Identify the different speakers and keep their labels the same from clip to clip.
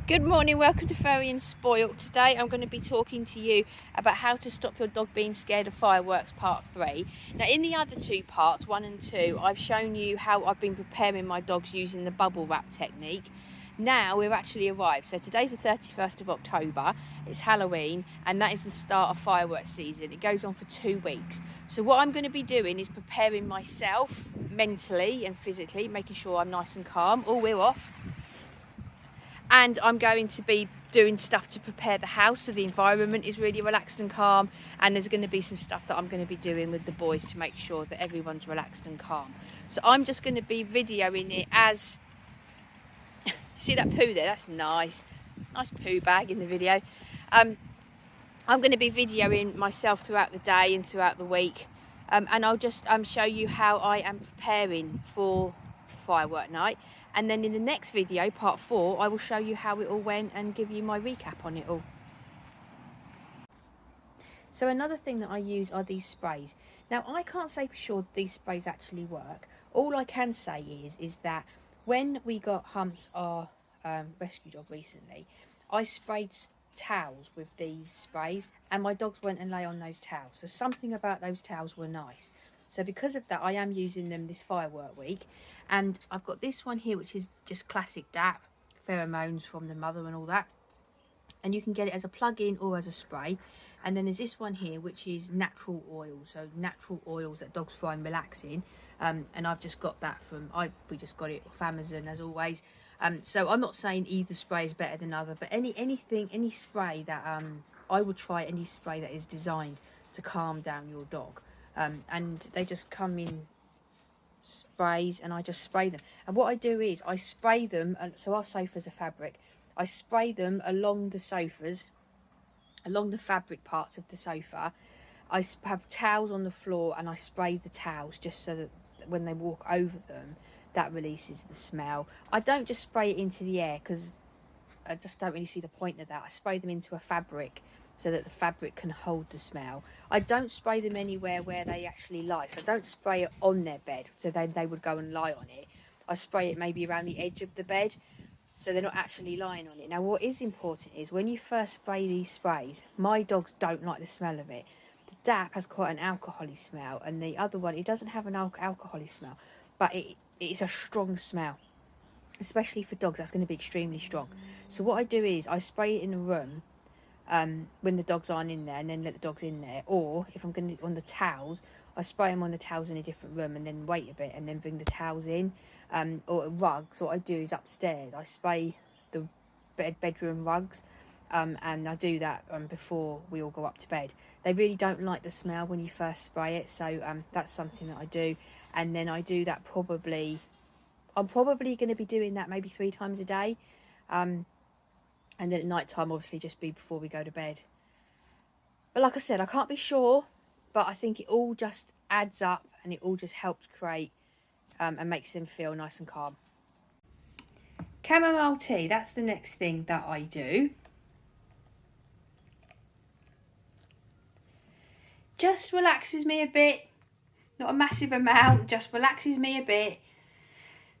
Speaker 1: Good morning, welcome to Furry and Spoilt. Today I'm going to be talking to you about how to stop your dog being scared of fireworks, part 3. Now in the other two parts, 1 and 2, I've shown you how I've been preparing my dogs using the bubble wrap technique. Now we've actually arrived. So today's the 31st of October, it's Halloween, and that is the start of fireworks season. It goes on for 2 weeks. So what I'm going to be doing is preparing myself mentally and physically, making sure I'm nice and calm. All we're off. And I'm going to be doing stuff to prepare the house so the environment is really relaxed and calm, and there's going to be some stuff that I'm going to be doing with the boys to make sure that everyone's relaxed and calm. So I'm just going to be videoing it as see that poo there, that's nice poo bag in the video. I'm going to be videoing myself throughout the day and throughout the week, and I'll just show you how I am preparing for firework night. And then in the next video, part 4, I will show you how it all went and give you my recap on it all. So another thing that I use are these sprays. Now I can't say for sure that these sprays actually work. All I can say is that when we got Humps, our rescue dog, recently, I sprayed towels with these sprays and my dogs went and lay on those towels. So something about those towels were nice. So because of that, I am using them this firework week. And I've got this one here, which is just classic DAP, pheromones from the mother and all that. And you can get it as a plug-in or as a spray. And then there's this one here, which is natural oil. So natural oils that dogs find relaxing. And I've just got that from, we just got it off Amazon as always. So I'm not saying either spray is better than other, but any spray that, I would try any spray that is designed to calm down your dog. And they just come in sprays and I just spray them. And what I do is I spray them, and so our sofas are fabric, I spray them along the sofas, along the fabric parts of the sofa. I have towels on the floor and I spray the towels just so that when they walk over them, that releases the smell. I don't just spray it into the air because I just don't really see the point of that. I spray them into a fabric so that the fabric can hold the smell. I don't spray them anywhere where they actually lie. So I don't spray it on their bed so they would go and lie on it. I spray it maybe around the edge of the bed so they're not actually lying on it. Now what is important is when you first spray these sprays, my dogs don't like the smell of it. The DAP has quite an alcohol-y smell, and the other one, it doesn't have an alcohol-y smell, but it's a strong smell. Especially for dogs, that's going to be extremely strong. So what I do is I spray it in the room when the dogs aren't in there, and then let the dogs in there. Or if I'm going to on the towels, I spray them on the towels in a different room and then wait a bit and then bring the towels in. Or rugs, what I do is upstairs I spray the bedroom rugs, and I do that before we all go up to bed. They really don't like the smell when you first spray it, so that's something that I do. And then I do that I'm probably going to be doing that maybe 3 times a day. And then at night time, obviously, just be before we go to bed. But like I said, I can't be sure, but I think it all just adds up and it all just helps create and makes them feel nice and calm. Chamomile tea, that's the next thing that I do. Just relaxes me a bit. Not a massive amount, just relaxes me a bit.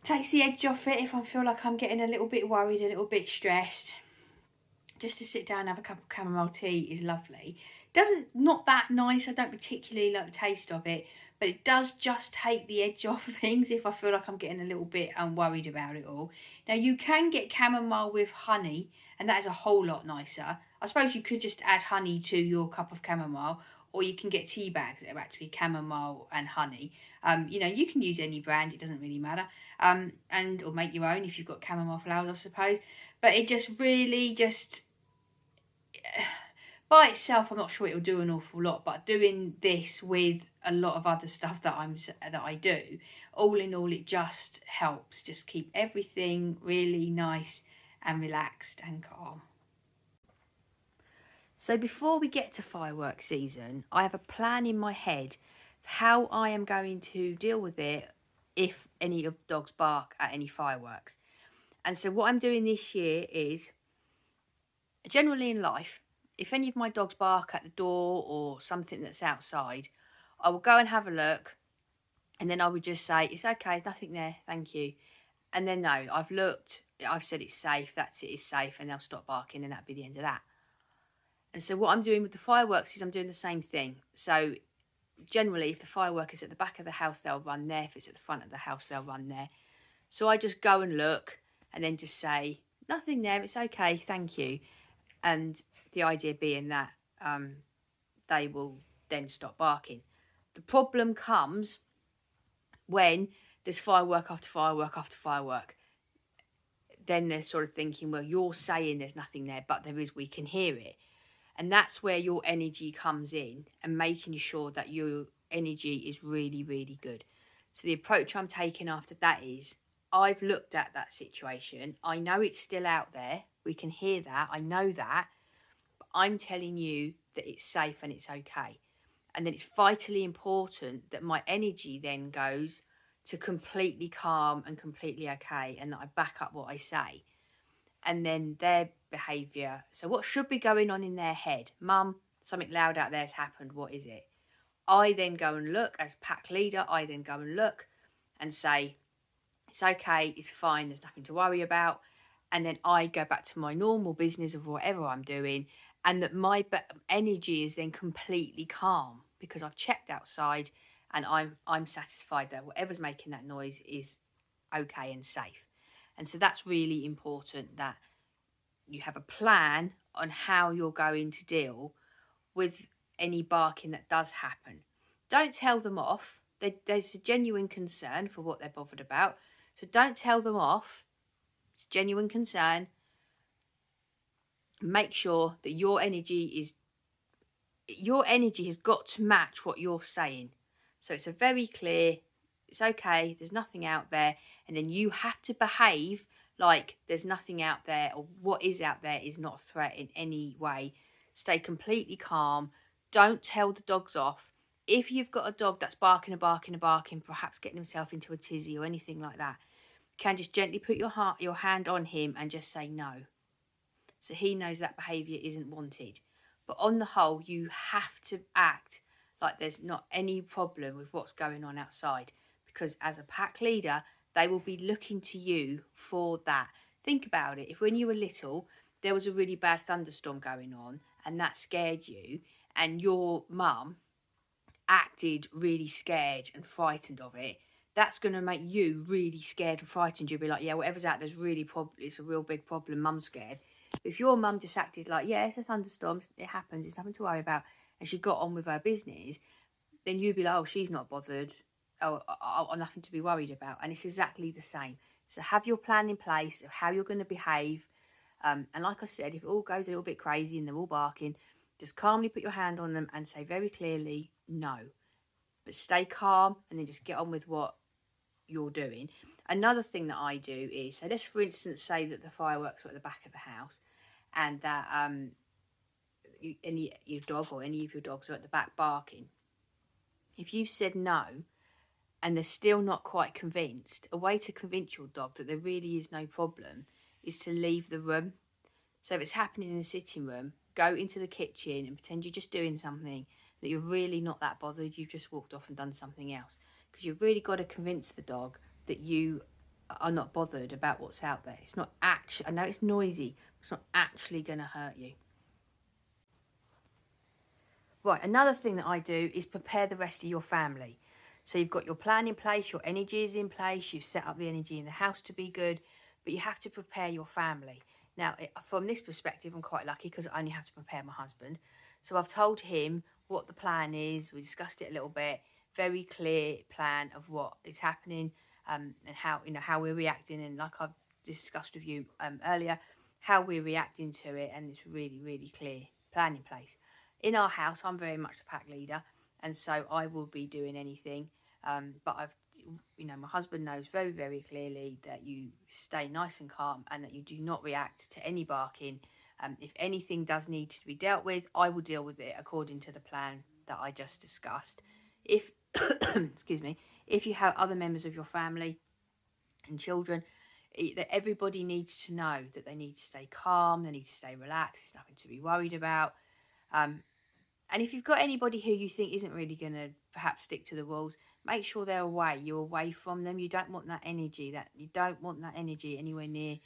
Speaker 1: Takes the edge off it if I feel like I'm getting a little bit worried, a little bit stressed. Just to sit down and have a cup of chamomile tea is lovely. Not that nice, I don't particularly like the taste of it, but it does just take the edge off things if I feel like I'm getting a little bit worried about it all. Now you can get chamomile with honey, and that is a whole lot nicer. I suppose you could just add honey to your cup of chamomile, or you can get tea bags that are actually chamomile and honey. You can use any brand, it doesn't really matter. Or make your own if you've got chamomile flowers, I suppose. But it just really by itself, I'm not sure it'll do an awful lot, but doing this with a lot of other stuff that I do, all in all, it just helps just keep everything really nice and relaxed and calm. So before we get to fireworks season, I have a plan in my head how I am going to deal with it if any of the dogs bark at any fireworks. And so what I'm doing this year is, generally in life, if any of my dogs bark at the door or something that's outside, I will go and have a look, and then I would just say, it's okay, nothing there, thank you. And then no, I've looked, I've said it's safe, that's it, it's safe, and they'll stop barking, and that'll be the end of that. And so what I'm doing with the fireworks is I'm doing the same thing. So generally, if the firework is at the back of the house, they'll run there. If it's at the front of the house, they'll run there. So I just go and look and then just say, nothing there, it's okay, thank you. And the idea being that they will then stop barking. The problem comes when there's firework after firework after firework. Then they're sort of thinking, well, you're saying there's nothing there, but there is, we can hear it. And that's where your energy comes in, and making sure that your energy is really, really good. So the approach I'm taking after that is, I've looked at that situation. I know it's still out there. We can hear that. I know that. But I'm telling you that it's safe and it's okay. And then it's vitally important that my energy then goes to completely calm and completely okay, and that I back up what I say. And then their behaviour. So what should be going on in their head? Mum, something loud out there has happened. What is it? I then go and look as pack leader. I then go and look and say, it's okay, it's fine, there's nothing to worry about. And then I go back to my normal business of whatever I'm doing, and that my energy is then completely calm because I've checked outside and I'm satisfied that whatever's making that noise is okay and safe. And so that's really important, that you have a plan on how you're going to deal with any barking that does happen. Don't tell them off. There's a genuine concern for what they're bothered about. So don't tell them off. It's genuine concern. Make sure that your energy has got to match what you're saying. So it's a very clear, it's okay, there's nothing out there. And then you have to behave like there's nothing out there, or what is out there is not a threat in any way. Stay completely calm. Don't tell the dogs off. If you've got a dog that's barking, perhaps getting himself into a tizzy or anything like that, you can just gently put your hand on him and just say no. So he knows that behaviour isn't wanted. But on the whole, you have to act like there's not any problem with what's going on outside, because as a pack leader, they will be looking to you for that. Think about it. If when you were little, there was a really bad thunderstorm going on and that scared you, and your mum acted really scared and frightened of it, that's going to make you really scared and frightened. You'll be like, yeah, whatever's out there's really it's a real big problem, mum's scared. If your mum just acted like, yeah, it's a thunderstorm, it happens, it's nothing to worry about, and she got on with her business, then you'd be like, oh, she's not bothered, oh, nothing to be worried about. And it's exactly the same. So have your plan in place of how you're going to behave. And like I said, if it all goes a little bit crazy and they're all barking, just calmly put your hand on them and say very clearly, no. But stay calm and then just get on with what you're doing. Another thing that I do is, so let's for instance say that the fireworks are at the back of the house, and that your dog or any of your dogs are at the back barking. If you said no and they're still not quite convinced, a way to convince your dog that there really is no problem is to leave the room. So if it's happening in the sitting room, go into the kitchen and pretend you're just doing something, that you're really not that bothered, you've just walked off and done something else. Because you've really got to convince the dog that you are not bothered about what's out there. It's not actually, I know it's noisy, but it's not actually going to hurt you. Right, another thing that I do is prepare the rest of your family. So you've got your plan in place, your energy is in place, you've set up the energy in the house to be good, but you have to prepare your family. Now, from this perspective, I'm quite lucky because I only have to prepare my husband. So I've told him what the plan is. We discussed it a little bit. Very clear plan of what is happening, and how we're reacting. And like I've discussed with you earlier, how we're reacting to it. And it's really, really clear plan in place. In our house, I'm very much the pack leader, and so I will be doing anything. But my husband knows very, very clearly that you stay nice and calm and that you do not react to any barking. If anything does need to be dealt with, I will deal with it according to the plan that I just discussed. If, excuse me, if you have other members of your family and children, that everybody needs to know that they need to stay calm, they need to stay relaxed, there's nothing to be worried about. And if you've got anybody who you think isn't really going to perhaps stick to the rules, make sure they're away. You're away from them. You don't want that energy. You don't want that energy anywhere near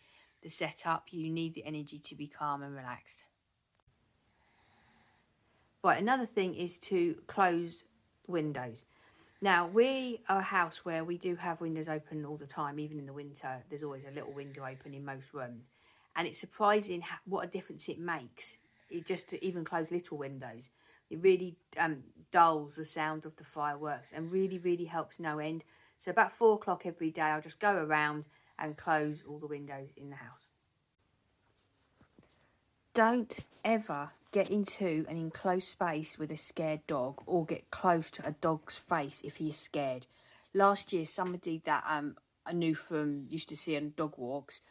Speaker 1: the setup. You need the energy to be calm and relaxed. Right, another thing is to close windows. Now, we are a house where we do have windows open all the time. Even in the winter, there's always a little window open in most rooms. And it's surprising what a difference it makes, just to even close little windows. It really dulls the sound of the fireworks and really, really helps no end. So about 4 o'clock every day, I'll just go around and close all the windows in the house. Don't ever get into an enclosed space with a scared dog, or get close to a dog's face if he's scared. Last year, somebody that I knew from, used to see on dog walks,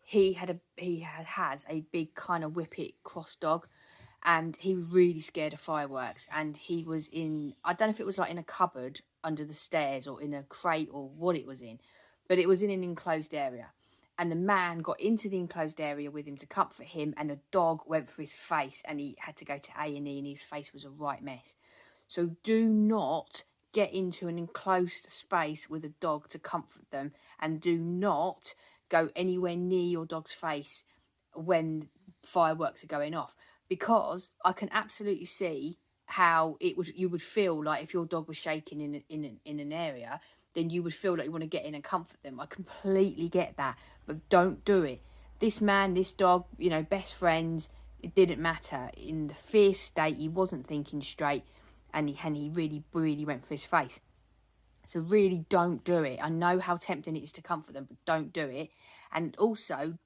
Speaker 1: he has a big kind of whippet cross dog, and he was really scared of fireworks. And he was in, I don't know if it was like in a cupboard under the stairs or in a crate or what it was in, but it was in an enclosed area. And the man got into the enclosed area with him to comfort him, and the dog went for his face, and he had to go to A&E, and his face was a right mess. So do not get into an enclosed space with a dog to comfort them, and do not go anywhere near your dog's face when fireworks are going off, because I can absolutely see how you would feel like if your dog was shaking in an area, then you would feel like you want to get in and comfort them. I completely get that, but don't do it. This man, this dog, best friends, it didn't matter. In the fierce state, he wasn't thinking straight, and he really, really went for his face. So really don't do it. I know how tempting it is to comfort them, but don't do it. And also,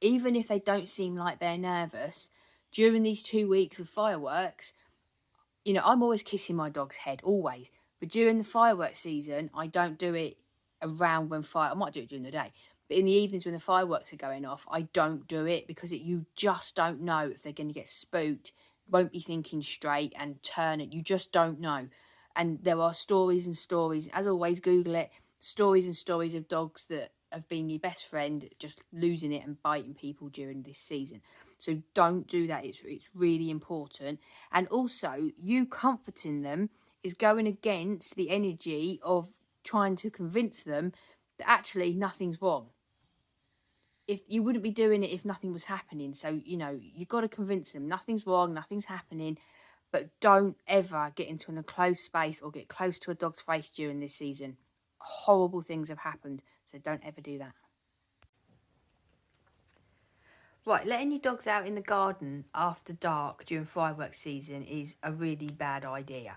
Speaker 1: even if they don't seem like they're nervous, during these 2 weeks of fireworks, I'm always kissing my dog's head, always. But during the fireworks season, I don't do it around I might do it during the day. But in the evenings when the fireworks are going off, I don't do it, because you just don't know if they're going to get spooked, won't be thinking straight and turn it. You just don't know. And there are stories and stories, as always, Google it, stories and stories of dogs that have been your best friend just losing it and biting people during this season. So don't do that. It's really important. And also, you comforting them is going against the energy of trying to convince them that actually nothing's wrong. If you wouldn't be doing it if nothing was happening. So, you've got to convince them nothing's wrong, nothing's happening. But don't ever get into an enclosed space or get close to a dog's face during this season. Horrible things have happened, so don't ever do that. Right, letting your dogs out in the garden after dark during fireworks season is a really bad idea.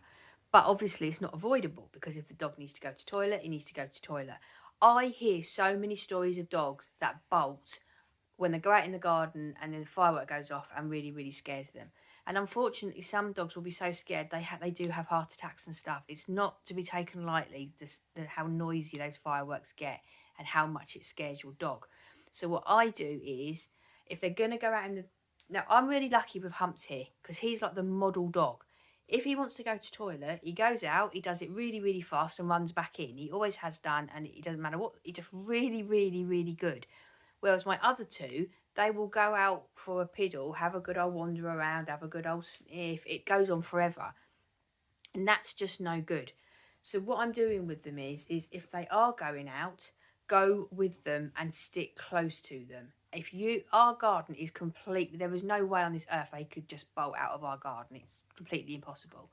Speaker 1: But obviously it's not avoidable, because if the dog needs to go to toilet, he needs to go to toilet. I hear so many stories of dogs that bolt when they go out in the garden and then the firework goes off and really, really scares them. And unfortunately, some dogs will be so scared they do have heart attacks and stuff. It's not to be taken lightly, how noisy those fireworks get and how much it scares your dog. So what I do is, if they're going to go out now, I'm really lucky with Humps here, because he's like the model dog. If he wants to go to toilet, he goes out, he does it really, really fast and runs back in. He always has done, and it doesn't matter what, he's just really, really, really good. Whereas my other two, they will go out for a piddle, have a good old wander around, have a good old sniff. It goes on forever. And that's just no good. So what I'm doing with them is if they are going out, go with them and stick close to them. Our garden is completely, there is no way on this earth they could just bolt out of our garden. It's completely impossible.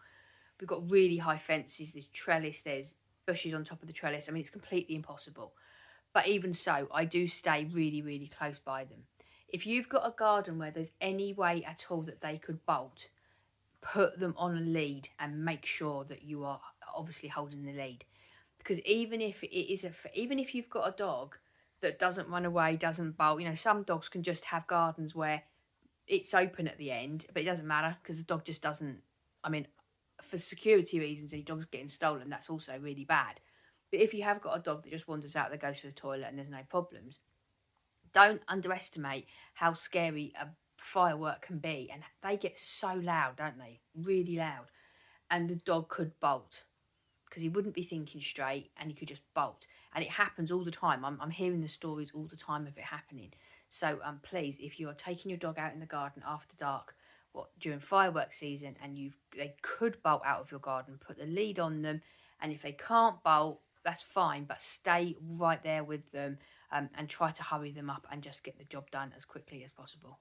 Speaker 1: We've got really high fences, there's trellis, there's bushes on top of the trellis. I mean, it's completely impossible. But even so, I do stay really, really close by them. If you've got a garden where there's any way at all that they could bolt, put them on a lead and make sure that you are obviously holding the lead. Because even if you've got a dog that doesn't run away, doesn't bolt, some dogs can just have gardens where it's open at the end, but it doesn't matter because the dog just doesn't. I mean, for security reasons, the dog's getting stolen. That's also really bad. But if you have got a dog that just wanders out, that goes to the toilet and there's no problems, don't underestimate how scary a firework can be. And they get so loud, don't they? Really loud. And the dog could bolt because he wouldn't be thinking straight and he could just bolt. And it happens all the time. I'm hearing the stories all the time of it happening. So please, if you are taking your dog out in the garden after dark, during fireworks season, and they could bolt out of your garden, put the lead on them. And if they can't bolt, that's fine, but stay right there with them, and try to hurry them up and just get the job done as quickly as possible.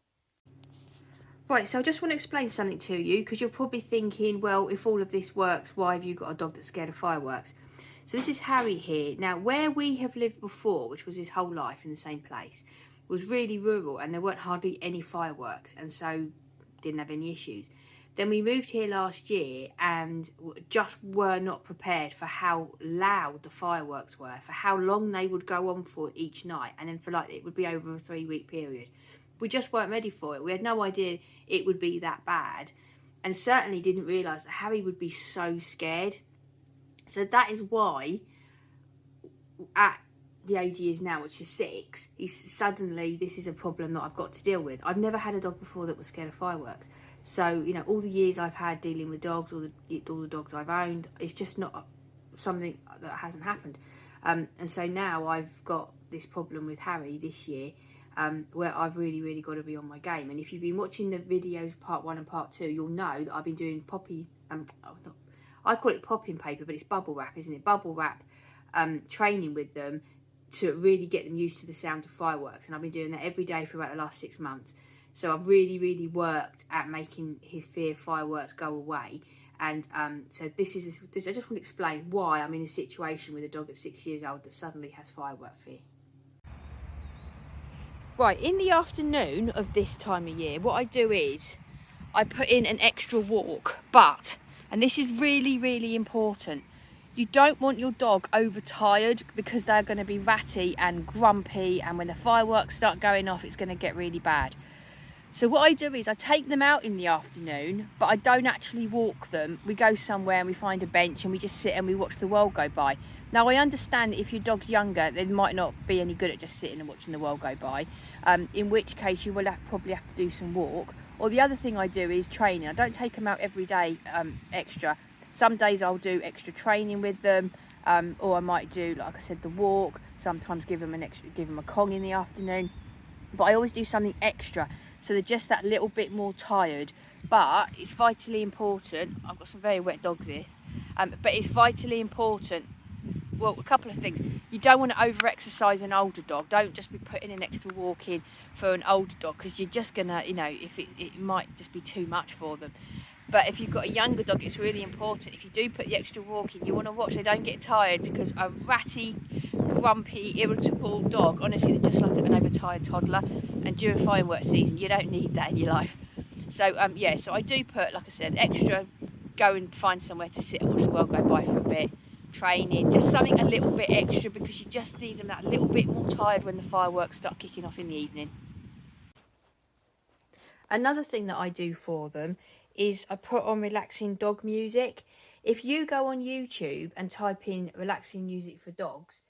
Speaker 1: Right, so I just want to explain something to you, because you're probably thinking, well, if all of this works, why have you got a dog that's scared of fireworks? So this is Harry here. Now, where we have lived before, which was his whole life in the same place, was really rural, and there weren't hardly any fireworks, and so didn't have any issues. Then we moved here last year and just were not prepared for how loud the fireworks were, for how long they would go on for each night, and then for like it would be over a 3-week period. We just weren't ready for it. We had no idea it would be that bad, and certainly didn't realise that Harry would be so scared. So that is why at the age he is now, which is 6, he's suddenly, this is a problem that I've got to deal with. I've never had a dog before that was scared of fireworks. So, you know, all the years I've had dealing with dogs, all the dogs I've owned, it's just not something that hasn't happened. And so now I've got this problem with Harry this year, where I've really got to be on my game. And if you've been watching the videos part 1 and part 2, you'll know that I've been doing I call it popping paper, but it's bubble wrap, isn't it? Bubble wrap training with them to really get them used to the sound of fireworks. And I've been doing that every day for about the last 6 months. So I've really worked at making his fear of fireworks go away. And so I just want to explain why I'm in a situation with a dog at 6 years old that suddenly has firework fear. Right, in the afternoon of this time of year, what I do is I put in an extra walk, but, and this is really important, you don't want your dog overtired, because they're going to be ratty and grumpy, and when the fireworks start going off, it's going to get really bad. So what I do is I take them out in the afternoon, but I don't actually walk them. We go somewhere and we find a bench and we just sit and we watch the world go by. Now, I understand that if your dog's younger, they might not be any good at just sitting and watching the world go by, in which case you will probably have to do some walk. Or the other thing I do is training. I don't take them out every day extra. Some days I'll do extra training with them, or I might do, like I said, the walk. Sometimes give them a Kong in the afternoon. But I always do something extra, so they're just that little bit more tired. But it's vitally important. I've got some very wet dogs here. But it's vitally important. Well, a couple of things. You don't want to over-exercise an older dog. Don't just be putting an extra walk in for an older dog, because you're just going to, you know, if it might just be too much for them. But if you've got a younger dog, it's really important. If you do put the extra walk in, you want to watch they don't get tired, because a ratty, grumpy, irritable dog, honestly, they're just like an overtired toddler. And during fireworks season, you don't need that in your life. So, yeah, so I do put, like I said, extra, go and find somewhere to sit and watch the world go by for a bit. Training, just something a little bit extra, because you just need them that little bit more tired when the fireworks start kicking off in the evening. Another thing that I do for them is I put on relaxing dog music. If you go on YouTube and type in relaxing music for dogs,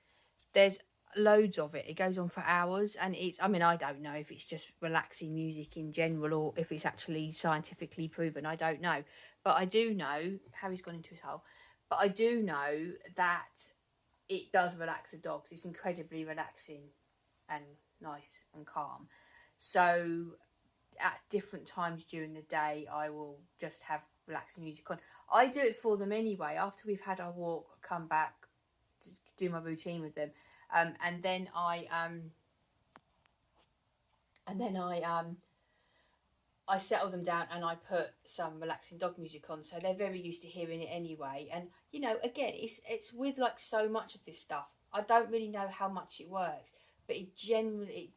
Speaker 1: there's loads of it. It goes on for hours, and I don't know if it's just relaxing music in general or if it's actually scientifically proven. I don't know. But I do know, Harry's gone into his hole, but I do know that it does relax the dogs. It's incredibly relaxing and nice and calm. So at different times during the day, I will just have relaxing music on. I do it for them anyway. After we've had our walk, I come back to do my routine with them, and then I settle them down and I put some relaxing dog music on, so they're very used to hearing it anyway. And you know, again, it's with like so much of this stuff, I don't really know how much it works, but it generally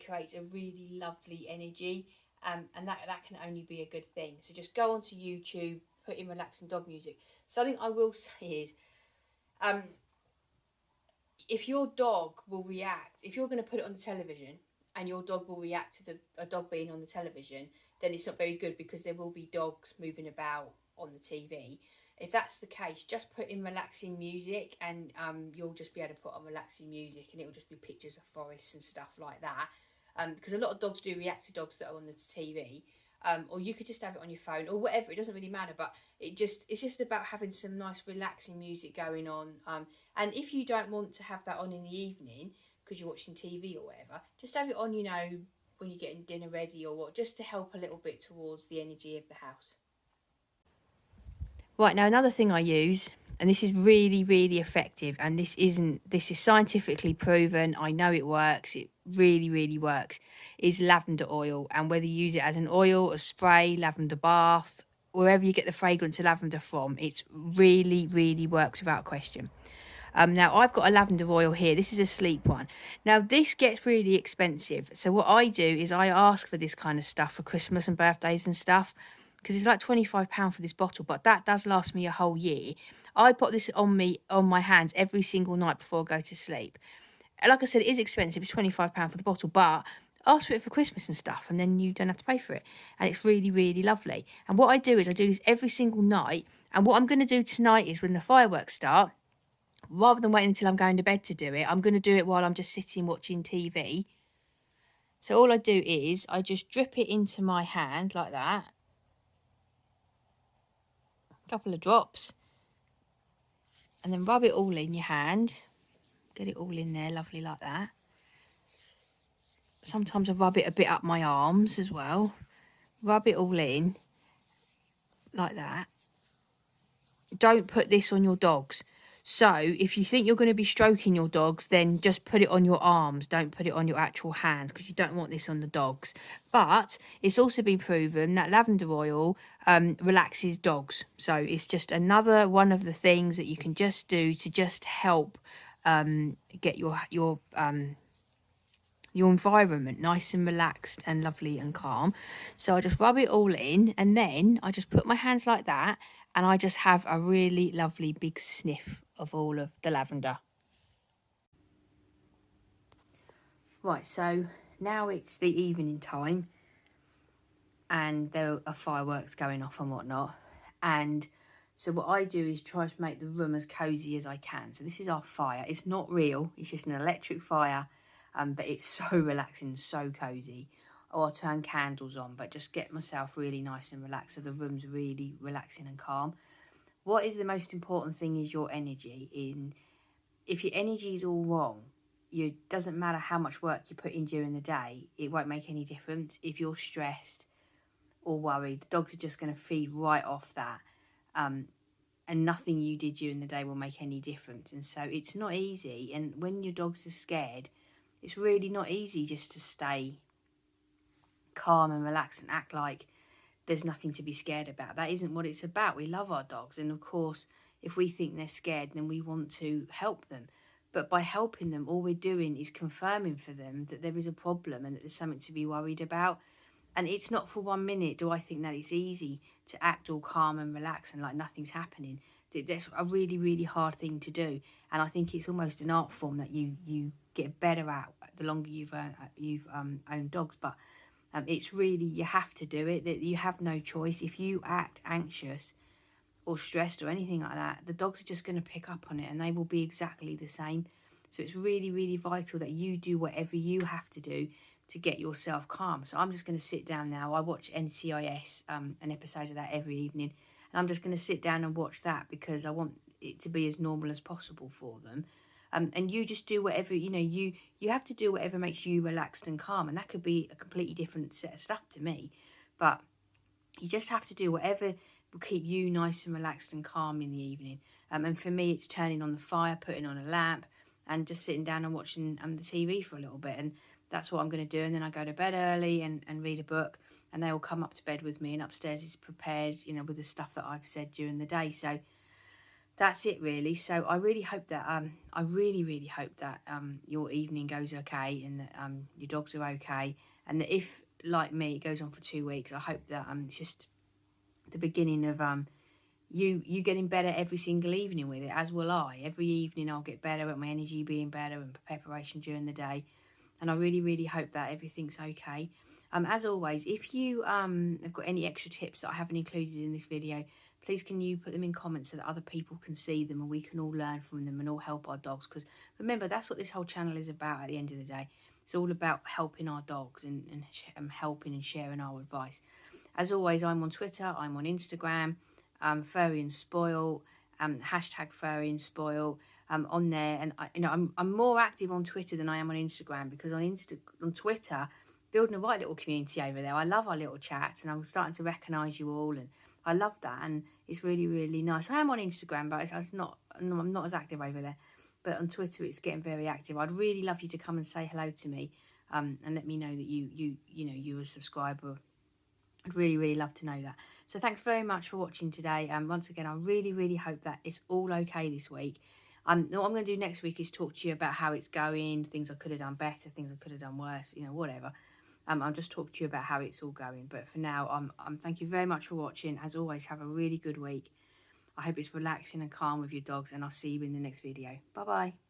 Speaker 1: creates a really lovely energy, and that can only be a good thing. So just go onto YouTube, put in relaxing dog music. Something I will say is, if your dog will react, if you're going to put it on the television and your dog will react to a dog being on the television, then it's not very good, because there will be dogs moving about on the TV. If that's the case, just put in relaxing music, and you'll just be able to put on relaxing music, and it will just be pictures of forests and stuff like that. Because a lot of dogs do react to dogs that are on the TV. Or you could just have it on your phone or whatever. It doesn't really matter, but it's just about having some nice relaxing music going on. And if you don't want to have that on in the evening because you're watching TV or whatever, just have it on, you know, when you're getting dinner ready or what, just to help a little bit towards the energy of the house. Right, now another thing I use and this is really, really effective, and this is scientifically proven. I know it works. It really, really works. Is lavender oil, and whether you use it as an oil, a spray, lavender bath, wherever you get the fragrance of lavender from, it's really, really works without question. Now I've got a lavender oil here. This is a sleep one. Now this gets really expensive. So what I do is I ask for this kind of stuff for Christmas and birthdays and stuff, because it's like £25 for this bottle, but that does last me a whole year. I put this on my hands every single night before I go to sleep. And like I said, it is expensive. It's £25 for the bottle, but ask for it for Christmas and stuff, and then you don't have to pay for it. And it's really, really lovely. And what I do is I do this every single night. And what I'm going to do tonight is when the fireworks start, rather than waiting until I'm going to bed to do it, I'm going to do it while I'm just sitting watching TV. So all I do is I just drip it into my hand like that. A couple of drops. And then rub it all in your hand. Get it all in there, lovely like that. Sometimes I rub it a bit up my arms as well. Rub it all in like that. Don't put this on your dogs. So if you think you're going to be stroking your dogs, then just put it on your arms. Don't put it on your actual hands, because you don't want this on the dogs. But it's also been proven that lavender oil relaxes dogs. So it's just another one of the things that you can just do to just help get your environment nice and relaxed and lovely and calm. So I just rub it all in, and then I just put my hands like that, and I just have a really lovely big sniff of all of the lavender. Right, so now it's the evening time, and there are fireworks going off and whatnot. And so what I do is try to make the room as cosy as I can. So this is our fire. It's not real. It's just an electric fire. But it's so relaxing, so cosy. Or I'll turn candles on, but just get myself really nice and relaxed, so the room's really relaxing and calm. What is the most important thing is your energy. If your energy is all wrong, it doesn't matter how much work you put in during the day, it won't make any difference. If you're stressed or worried, the dogs are just going to feed right off that. And nothing you did during the day will make any difference. And so it's not easy. And when your dogs are scared, it's really not easy just to stay calm and relaxed and act like there's nothing to be scared about. That isn't what it's about. We love our dogs. And of course, if we think they're scared, then we want to help them. But by helping them, all we're doing is confirming for them that there is a problem and that there's something to be worried about. And it's not for 1 minute do I think that it's easy to act all calm and relaxed and like nothing's happening. That's a really, really hard thing to do. And I think it's almost an art form that you get better at the longer you've owned dogs. But it's really, you have to do it. That you have no choice. If you act anxious or stressed or anything like that, the dogs are just going to pick up on it, and they will be exactly the same. So it's really, really vital that you do whatever you have to do to get yourself calm. So I'm just going to sit down now. I watch NCIS, an episode of that every evening, and I'm just going to sit down and watch that because I want it to be as normal as possible for them. And you just do whatever, you have to do whatever makes you relaxed and calm. And that could be a completely different set of stuff to me. But you just have to do whatever will keep you nice and relaxed and calm in the evening. And for me, it's turning on the fire, putting on a lamp, and just sitting down and watching the TV for a little bit. And that's what I'm going to do. And then I go to bed early and read a book. And they all come up to bed with me. And upstairs is prepared, with the stuff that I've said during the day. So that's it really. So I really hope that your evening goes okay, and that your dogs are okay, and that if, like me, it goes on for 2 weeks, I hope that it's just the beginning of you getting better every single evening with it, as will I. Every evening I'll get better at my energy being better and preparation during the day, and I really, really hope that everything's okay. As always, if you have got any extra tips that I haven't included in this video, please can you put them in comments so that other people can see them and we can all learn from them and all help our dogs. Because remember, that's what this whole channel is about at the end of the day. It's all about helping our dogs and helping and sharing our advice. As always, I'm on Twitter, I'm on Instagram, Furry and Spoilt, hashtag Furry and Spoilt, on there. And I'm more active on Twitter than I am on Instagram, because on Twitter, building a right little community over there. I love our little chats, and I'm starting to recognise you all, and
Speaker 2: I love that, and it's really, really nice. I am on Instagram, but I'm not as active over there. But on Twitter, it's getting very active. I'd really love you to come and say hello to me, and let me know that you're a subscriber. I'd really, really love to know that. So thanks very much for watching today. Once again, I really, really hope that it's all okay this week. What I'm going to do next week is talk to you about how it's going, things I could have done better, things I could have done worse, whatever. I'll just talk to you about how it's all going. But for now, thank you very much for watching. As always, have a really good week. I hope it's relaxing and calm with your dogs, and I'll see you in the next video. Bye-bye.